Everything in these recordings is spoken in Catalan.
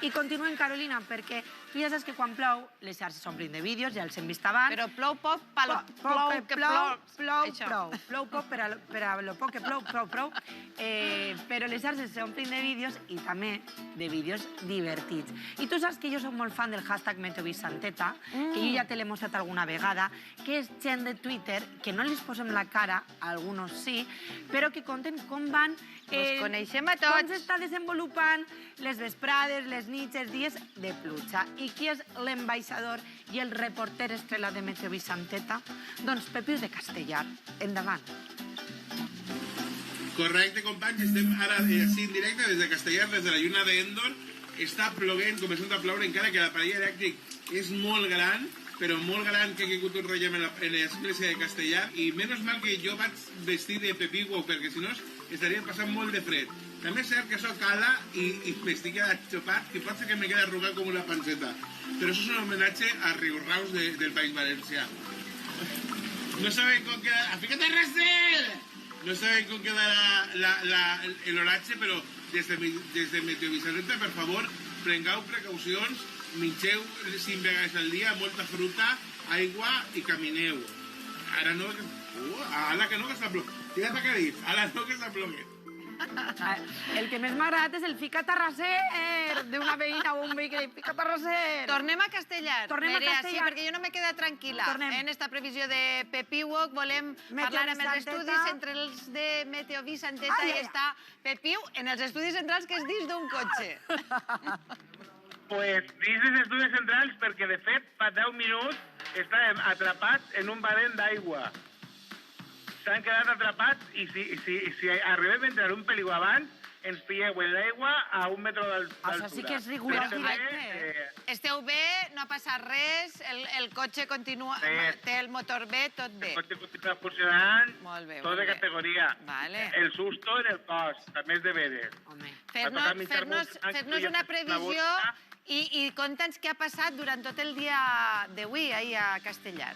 I continuem, Carolina, perquè tu ja saps que quan plou les xarxes s'omplin de vídeos, ja els hem vist abans. Però plou poc, plou que plou. Plou poc per a lo poc que plou, prou. Però les xarxes s'omplin de vídeos i també de vídeos divertits. I tu saps que jo soc molt fan del hashtag MeteoVisSanteta, que jo ja te l'he mostrat alguna vegada, que és gent de Twitter que no li posem la cara, a alguns sí, però que conten com van... Els coneixem a tots. Com s'està desenvolupant les vesprades, les nits, els dies de pluja. I qui és l'ambaixador i el reporter estrella de MeteoVisSanteta? Doncs Pepiu de Castellar. Endavant. Correcte, companys. Estem ara així en directe des de Castellar, des de la lluna d'Endor. Està ploguent, començant a ploure, encara que l'aparell elèctric és molt gran, però molt gran, que ha caigut un rellem en l'església de Castellar. I menys mal que jo vaig vestir de Pepiu, perquè si no estaria passant molt de fred. També és cert que soc ala i m'estic xopat, que pot ser que me quedi arrugat com una panceta. Però això és un homenatge a Riurraus del País Valencià. No saben com quedarà... ¡Fíjate, Rassel! No saben com quedarà l'oratge, però des de MeteoVisSanteta, per favor, prengueu precaucions, mengeu 5 vegades al dia, molta fruta, aigua i camineu. Ara no... Ala que no, que està ploguent. Fíjate què ha dit, ala no, que està ploguent. El que més m'ha agradat és el fica't a raser d'una veïna o un veí que diu fica't a raser. Tornem a Castellar. Sí, perquè jo no m'he quedat tranquil·la. En esta previsió de Pepiuoc volem parlar amb els estudis centrals de MeteoVisSanteta i està Pepiu en els estudis centrals que és dins d'un cotxe. Pues dins dels estudis centrals perquè de fet fa 10 minuts estàvem atrapats en un badén d'aigua. S'han quedat atrapats i si arribem a entrar un peliu abans, ens pilleu en l'aigua a 1 metre d'altura. Això sí que és rigorós directe. Esteu bé, no ha passat res, el cotxe continua, té el motor bé, tot bé. El cotxe continua funcionant, tot de categoria. El susto en el cos, també és de veres. Fer-nos una previsió i conta'ns què ha passat durant tot el dia d'avui, ahir a Castellar.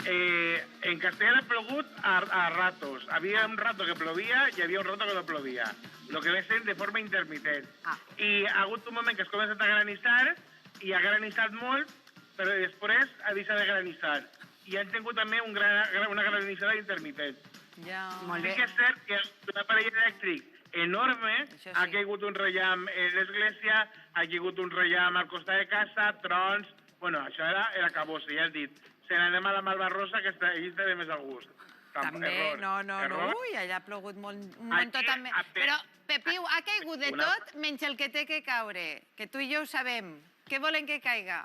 En Castellar ha plogut a ratos. Havia un rato que plovia i havia un rato que no plovia. Lo que ve sent de forma intermitent. I ha hagut un moment que es començat a granissar i ha granissat molt, però després ha deixat de granissar. I han tingut també una granissada intermitent. Sí que és cert que un aparell elèctric enorme, ha caigut un rellam en l'església, ha caigut un rellam al costat de casa, trons... Bueno, això era l'acabose, ja has dit. Se n'anem a la Malvarrosa, que allí està de més al gust. També, no, ui, allà ha plogut un muntó també. Però, Pepiu, ha caigut de tot menys el que té que caure, que tu i jo ho sabem. Què volen que caiga?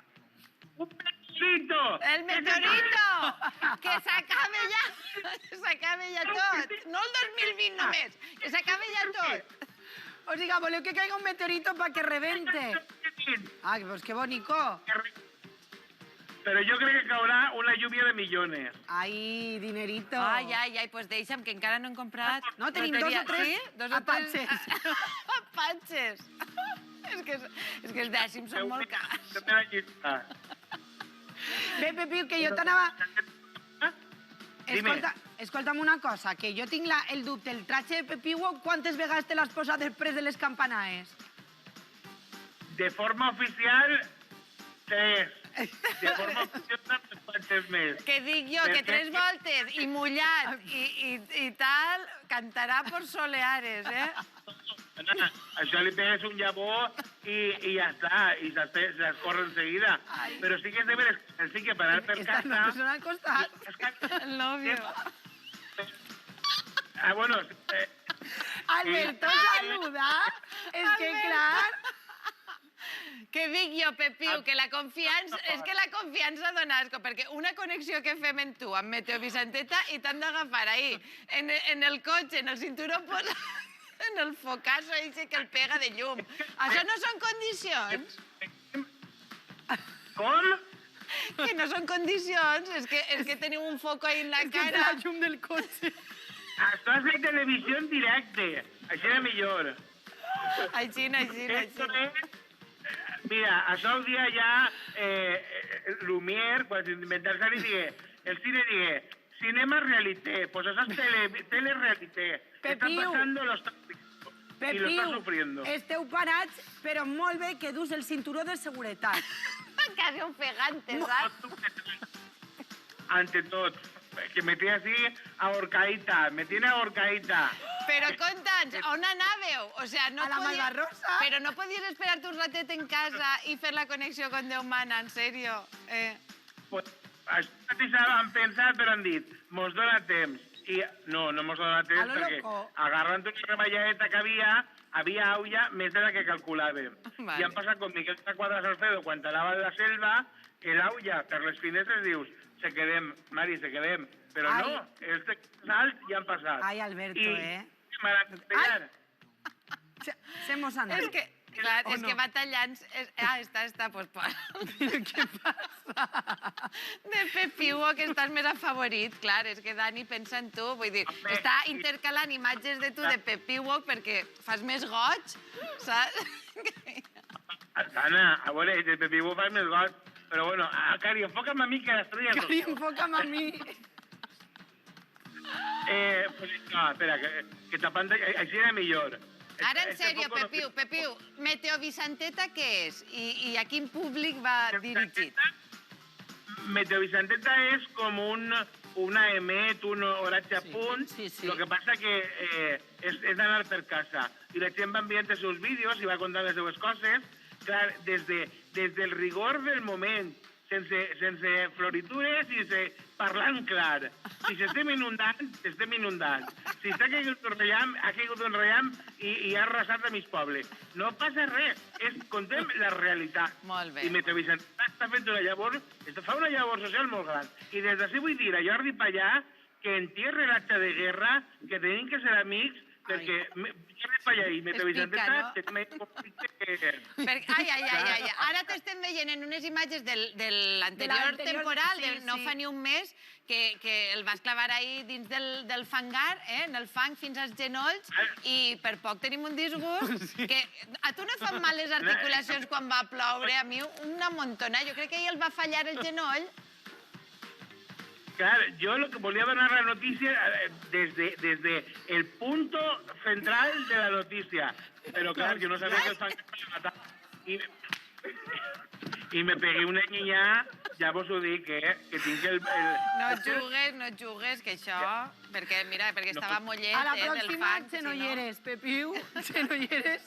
Un meteorito! El meteorito! Que s'acabe ja! Que s'acabe ja tot! No el 2020 només, que s'acabe ja tot! O sigui, voleu que caiga un meteorito para que rebente. Ah, pues qué bonico. Però jo crec que caurà una lluvia de millones. Ai, dinerito. Ai, pues deixa'm, que encara no hem comprat... No, tenim 2 o 3 apatxes. Apatxes. És que els dècims són molt cars. Bé, Pepiu, que jo t'anava... Escolta'm una cosa, que jo tinc el dubte. El tratge de Pepiu, quantes vegades te l'has posat després de les campanades? De forma oficial, 3. De forma oficial, quantes més. Que dic jo, que 3 voltes i mullat i tal, cantarà por soleares, Això li pegues un llavor i ja està, i s'escorre en seguida. Però sí que és de veres, sí que per anar per casa... Està una persona al costat. El novio. Bueno... Alberto, saluda. És que, clar... Què dic jo, Pepiu, que la confiança... És que la confiança dona asco, perquè una connexió que fem en tu, amb MeteoVisSanteta, i t'han d'agafar ahí, en el cotxe, en el cinturó posat, en el focasso, que el pega de llum. Això no són condicions? Com? Que no són condicions, és que teniu un foco ahí en la cara. És que la llum del cotxe. Això és de televisió en directe. Això era millor. Així. Mira, això el dia ja Lumière, quan s'inventar-se, el cine digué, cinema realité, pues això és telerealité. Pepiu. Están pasando los... y lo está sufriendo. Esteu parats, però molt bé que dus el cinturó de seguretat. Quasi ofegante, saps? Ante tot, que me tiene así ahorcadita, me tiene ahorcadita. Però conta'ns, on anàveu? O sea, no A la Malvarrosa. Però no podies esperar-te un ratet en casa i fer la connexió con Déu mana, en sèrio? Pues, això mateix han pensat, però han dit, mos dona temps. I no mos dona temps, perquè agarrant una reballadeta que havia aulla més de la que calculàvem. Vale. I han passat com Miquel Quadra Salcedo, quan talava la selva, l'aulla per les finestres dius, se quedem, Mari, se quedem. Però no, els de salt ja han passat. Ai, Alberto, I m'han Se mos han És que, clar, és que va tallant... Està, pues, què passa? De Pepiuo, que estàs més afavorit, clar, és que Dani pensa en tu, vull dir, està intercalant imatges de tu de Pepiuo perquè fas més goig, saps? Ana, a veure, de Pepiuo fas més goig, però bueno, Cari, enfoca'm a mi que l'estrella... Cari, enfoca'm a mi. Pues no, espera, que tapant... Així era millor. Ara, en sèrio, Pepiu, Meteo Vicenteta què és? I a quin públic va dirigit? Meteo Vicenteta és com una emet, un horatge a punt, el que passa que és d'anar per casa. I la gent va enviant els seus vídeos i va contant les seues coses, clar, des del rigor del moment, sense floritures i sense parlant clar. Si s'estem inundant, s'estem inundant. Si s'ha caigut un rellam, ha caigut un rellam i ha arrasat a mig poble. No passa res, contem la realitat. Molt bé. I Meteo Vicenteta està fent una llavor, fa una llavor social molt gran. I des d'ací vull dir a Jordi Pallà que entierre l'acte de guerra, que tenim que ser amics, perquè Jordi Pallà i Meteo Vicenteta tenim un conflicte que... Ai, ara t'estem veient en unes imatges de l'anterior temporal, no fa ni un mes, que el vas clavar ahí dins del fangar, en el fang fins als genolls, i per poc tenim un disgust que a tu no et fan mal les articulacions quan va ploure, a mi una montona, jo crec que ahir el va fallar el genoll. Claro, yo lo que volía dar la noticia desde el punto central de la noticia. Pero claro, yo no sabía que el fan me mataba. Y me pegué una niña, ja vos ho dic, que tinc el... No jugues, que això... Perquè, mira, perquè estava mollet, a la del pròxima, fang. Xenolleres, Pepiu, Xenolleres,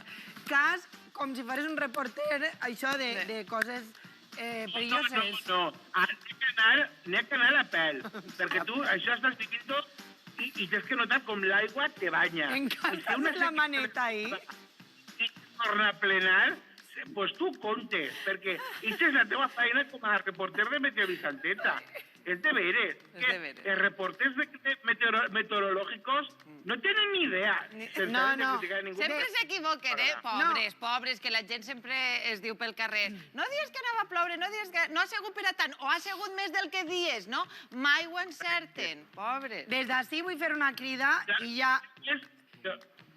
cas, com si fares un reporter, això de coses... perilloses. No, n'he que anar a pèl, perquè tu això estàs vivint i tens que notar com l'aigua te banya. Encanta la maneta ahí. I torna a plenar, pues tu comptes, perquè això és la teva feina com a reporter de Meteo Vicenteta. És de veres. Els reporters meteorològics no tenen ni idea. No. Sempre s'equivoquen, pobres, que la gent sempre es diu pel carrer. No dius que anava a ploure, no dius que... No ha sigut per a tant, o ha sigut més del que dies, no? Mai ho encerten, pobres. Des d'ací vull fer una crida i ja...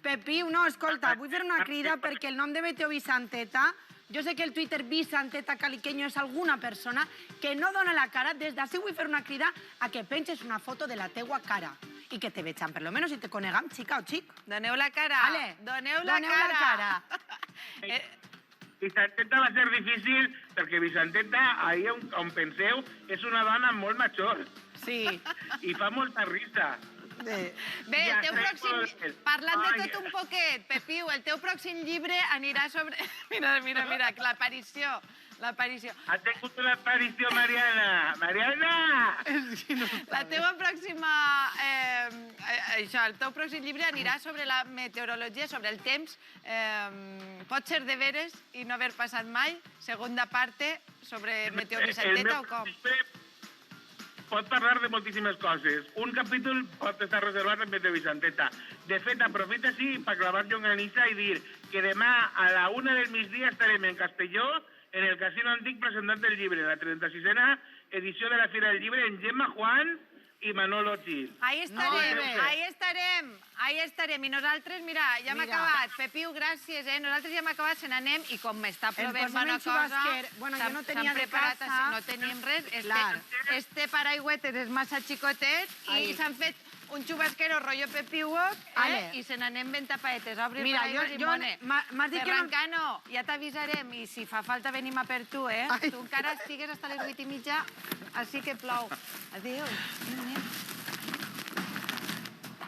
Pepiu, no, escolta, vull fer una crida perquè el nom de Meteo Vicenteta, jo sé que el Twitter Vicenteta Caliqueño és alguna persona que no dona la cara. Des d'ací vull fer una crida a que penges una foto de la teua cara i que te vegem, per lo menos, si te conegam, xica o xic. Doneu la cara. Vale. Doneu la cara. Vicenteta va ser difícil perquè Vicenteta, ahir on penseu, és una dona molt major. Sí. I fa molta risa. Bé, el teu pròxim... Parlant de tot un poquet, Pepiu, el teu pròxim llibre anirà sobre... Mira, l'aparició. Ha tingut una aparició, Mariana! Mariana! La teva pròxima... el teu pròxim llibre anirà sobre la meteorologia, sobre el temps. Pot ser de veres i no haver passat mai? Segunda parte sobre Meteo Vicenteta o com? Pot parlar de moltíssimes coses. Un capítol pot estar reservat en Meteo Vicenteta. De fet, aprofita així per clavar llonganissa i dir que demà a la 1 del migdia estarem en Castelló, en el Casino Antic, presentant el llibre, la 36a edició de la Fira del Llibre, en Gemma Juan i Manolo Gil. Ahí estarem. I nosaltres, mira, ja hem acabat. Pepiu, gràcies, Nosaltres ja hem acabat, se n'anem, i com m'està plovent bona cosa... Bueno, jo no tenia de casa... No teníem res. Este paraigüetes és massa xicotet i s'han fet un xubasquero rotllo Pepiuoc, i se n'anem ben tapaetes, a obrir paraigües i mone. m'has dit que no... Ferrancano, ja t'avisarem, i si fa falta venim a per tu, eh? Tu encara estigues fins a les 8:30, així que plou. Adéu. Anem.